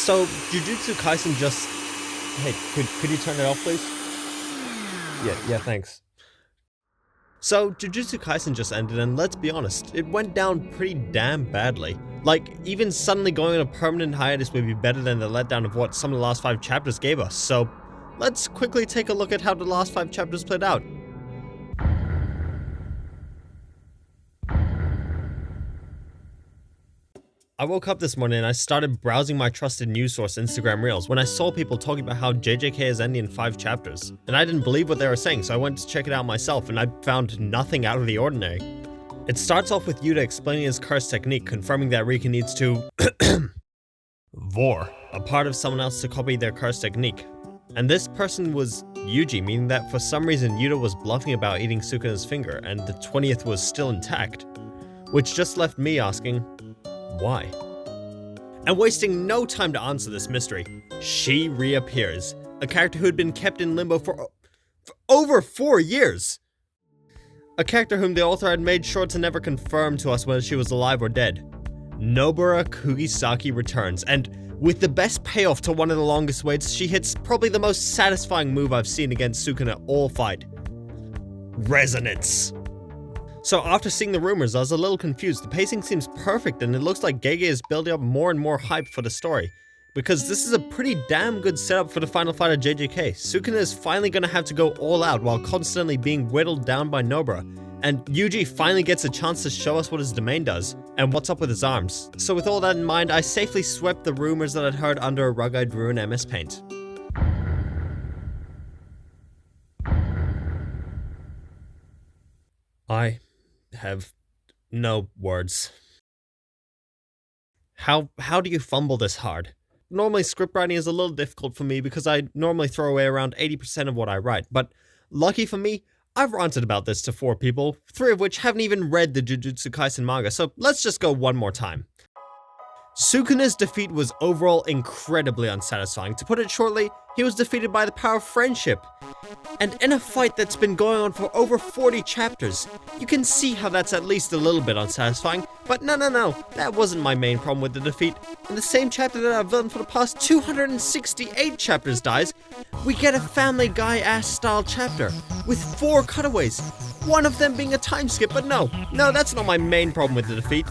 So, Jujutsu Kaisen just... Hey, could you turn it off, please? Yeah, thanks. So, Jujutsu Kaisen just ended, and let's be honest, it went down pretty damn badly. Like, even suddenly going on a permanent hiatus would be better than the letdown of what some of the last 5 chapters gave us, so let's quickly take a look at how the last 5 chapters played out. I woke up this morning and I started browsing my trusted news source Instagram Reels when I saw people talking about how JJK is ending in 5 chapters. And I didn't believe what they were saying, so I went to check it out myself and I found nothing out of the ordinary. It starts off with Yuta explaining his curse technique, confirming that Rika needs to vor a part of someone else to copy their curse technique. And this person was Yuji, meaning that for some reason Yuta was bluffing about eating Sukuna's finger and the 20th was still intact. Which just left me asking, why? And wasting no time to answer this mystery, she reappears, a character who had been kept in limbo for over 4 years. A character whom the author had made sure to never confirm to us whether she was alive or dead. Nobara Kugisaki returns, and with the best payoff to one of the longest waits, she hits probably the most satisfying move I've seen against Sukuna all fight. Resonance. So after seeing the rumors, I was a little confused. The pacing seems perfect and it looks like Gege is building up more and more hype for the story. Because this is a pretty damn good setup for the final fight of JJK. Sukuna is finally gonna have to go all out while constantly being whittled down by Nobara. And Yuji finally gets a chance to show us what his domain does, and what's up with his arms. So with all that in mind, I safely swept the rumors that I'd heard under a rug I drew in MS Paint. I have no words. How do you fumble this hard? Normally script writing is a little difficult for me because I normally throw away around 80% of what I write, but lucky for me, I've ranted about this to 4 people, 3 of which haven't even read the Jujutsu Kaisen manga, so let's just go one more time. Sukuna's defeat was overall incredibly unsatisfying. To put it shortly, he was defeated by the power of friendship. And in a fight that's been going on for over 40 chapters, you can see how that's at least a little bit unsatisfying, but no, that wasn't my main problem with the defeat. In the same chapter that our villain for the past 268 chapters dies, we get a Family Guy-ass style chapter, with 4 cutaways, one of them being a time skip, but no, that's not my main problem with the defeat.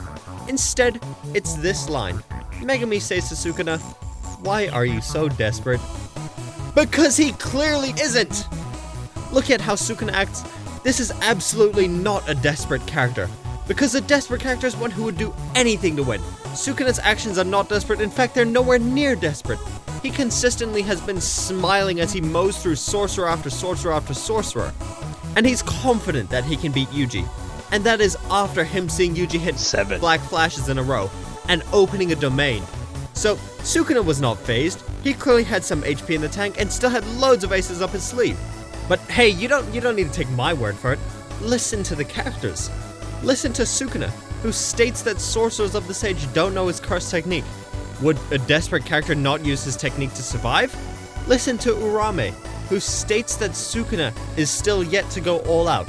Instead, it's this line. Megumi says to Sukuna, "Why are you so desperate?" Because he clearly isn't! Look at how Sukuna acts. This is absolutely not a desperate character. Because a desperate character is one who would do anything to win. Sukuna's actions are not desperate, in fact they're nowhere near desperate. He consistently has been smiling as he mows through sorcerer after sorcerer after sorcerer. And he's confident that he can beat Yuji. And that is after him seeing Yuji hit 7 black flashes in a row, and opening a domain. So, Sukuna was not phased, he clearly had some HP in the tank and still had loads of aces up his sleeve. But hey, you don't need to take my word for it. Listen to the characters. Listen to Sukuna, who states that sorcerers of the sage don't know his curse technique. Would a desperate character not use his technique to survive? Listen to Urame, who states that Sukuna is still yet to go all out.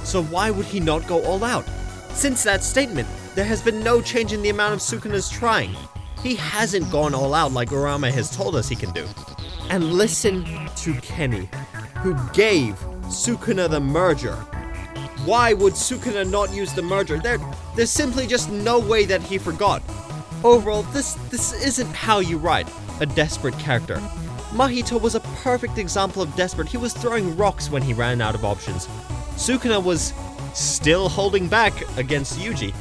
So why would he not go all out? Since that statement, there has been no change in the amount of Sukuna's trying. He hasn't gone all out like Urame has told us he can do. And listen to Kenny, who gave Sukuna the merger. Why would Sukuna not use the merger? There's simply just no way that he forgot. Overall, this isn't how you write a desperate character. Mahito was a perfect example of desperate. He was throwing rocks when he ran out of options. Sukuna was still holding back against Yuji.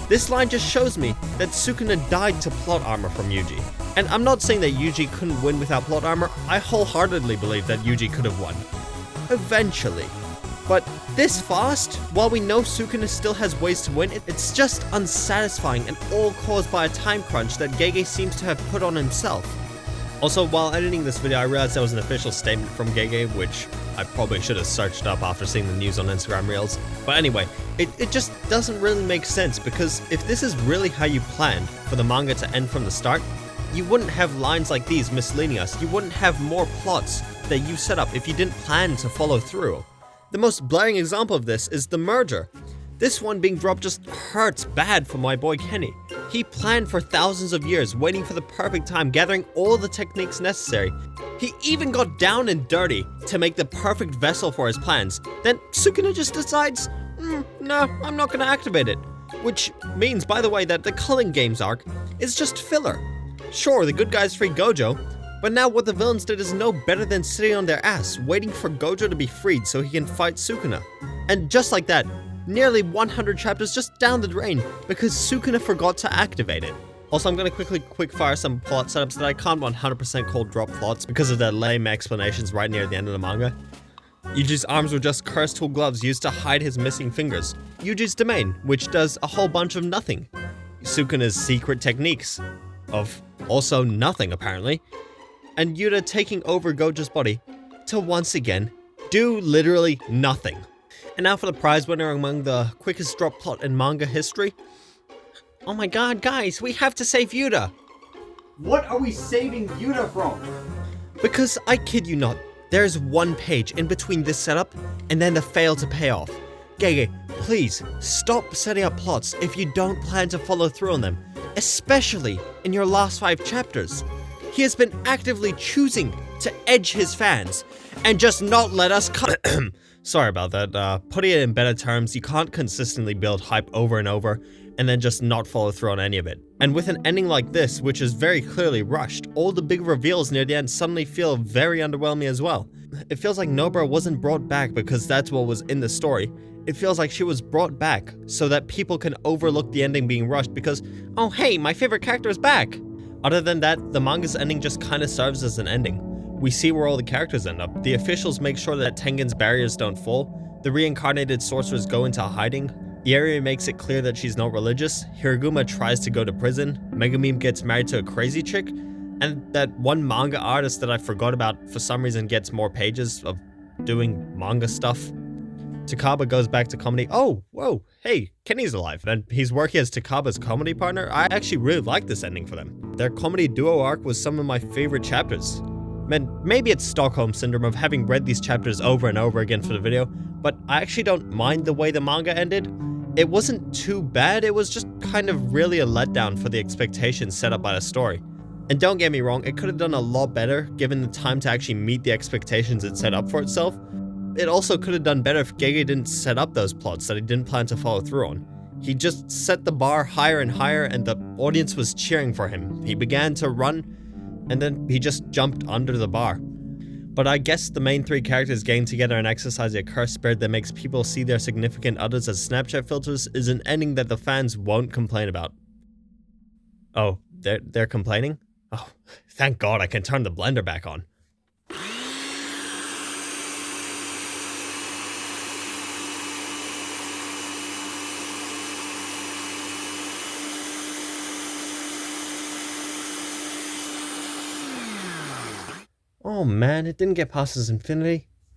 This line just shows me that Sukuna died to plot armor from Yuji. And I'm not saying that Yuji couldn't win without plot armor, I wholeheartedly believe that Yuji could have won. Eventually. But this fast, while we know Sukuna still has ways to win, it's just unsatisfying and all caused by a time crunch that Gege seems to have put on himself. Also, while editing this video, I realized there was an official statement from Gege, which I probably should have searched up after seeing the news on Instagram Reels. But anyway, it just doesn't really make sense, because if this is really how you planned for the manga to end from the start, you wouldn't have lines like these misleading us. You wouldn't have more plots that you set up if you didn't plan to follow through. The most blaring example of this is the merger. This one being dropped just hurts bad for my boy Kenny. He planned for thousands of years, waiting for the perfect time, gathering all the techniques necessary. He even got down and dirty to make the perfect vessel for his plans. Then Sukuna just decides, no, I'm not gonna activate it. Which means, by the way, that the Culling Games arc is just filler. Sure, the good guys free Gojo, but now what the villains did is no better than sitting on their ass, waiting for Gojo to be freed so he can fight Sukuna. And just like that, nearly 100 chapters just down the drain because Sukuna forgot to activate it. Also, I'm gonna quickly quickfire some plot setups that I can't 100% call drop plots because of their lame explanations right near the end of the manga. Yuji's arms were just cursed tool gloves used to hide his missing fingers. Yuji's domain, which does a whole bunch of nothing. Sukuna's secret techniques, of also nothing apparently. And Yuta taking over Gojo's body to once again do literally nothing. And now for the prize winner among the quickest drop plot in manga history. Oh my god, guys, we have to save Yuta! What are we saving Yuta from? Because I kid you not, there's one page in between this setup and then the fail to pay off. Gege, please stop setting up plots if you don't plan to follow through on them, especially in your last 5 chapters. He has been actively choosing to edge his fans and just not let us Sorry about that. Putting it in better terms, you can't consistently build hype over and over and then just not follow through on any of it. And with an ending like this, which is very clearly rushed, all the big reveals near the end suddenly feel very underwhelming as well. It feels like Nobara wasn't brought back because that's what was in the story. It feels like she was brought back so that people can overlook the ending being rushed because, oh hey, my favorite character is back! Other than that, the manga's ending just kinda serves as an ending. We see where all the characters end up. The officials make sure that Tengen's barriers don't fall. The reincarnated sorcerers go into hiding. Yeri makes it clear that she's not religious. Hiraguma tries to go to prison. Megumin gets married to a crazy chick. And that one manga artist that I forgot about for some reason gets more pages of doing manga stuff. Takaba goes back to comedy. Oh, whoa, hey, Kenny's alive. And he's working as Takaba's comedy partner. I actually really like this ending for them. Their comedy duo arc was some of my favorite chapters. Man, maybe it's Stockholm Syndrome of having read these chapters over and over again for the video, but I actually don't mind the way the manga ended. It wasn't too bad, it was just kind of really a letdown for the expectations set up by the story. And don't get me wrong, it could have done a lot better given the time to actually meet the expectations it set up for itself. It also could have done better if Gege didn't set up those plots that he didn't plan to follow through on. He just set the bar higher and higher and the audience was cheering for him. He began to run and then he just jumped under the bar. But I guess the main 3 characters getting together and exercising a cursed spirit that makes people see their significant others as Snapchat filters is an ending that the fans won't complain about. Oh, they're complaining? Oh, thank God I can turn the blender back on. Oh man, it didn't get past his infinity.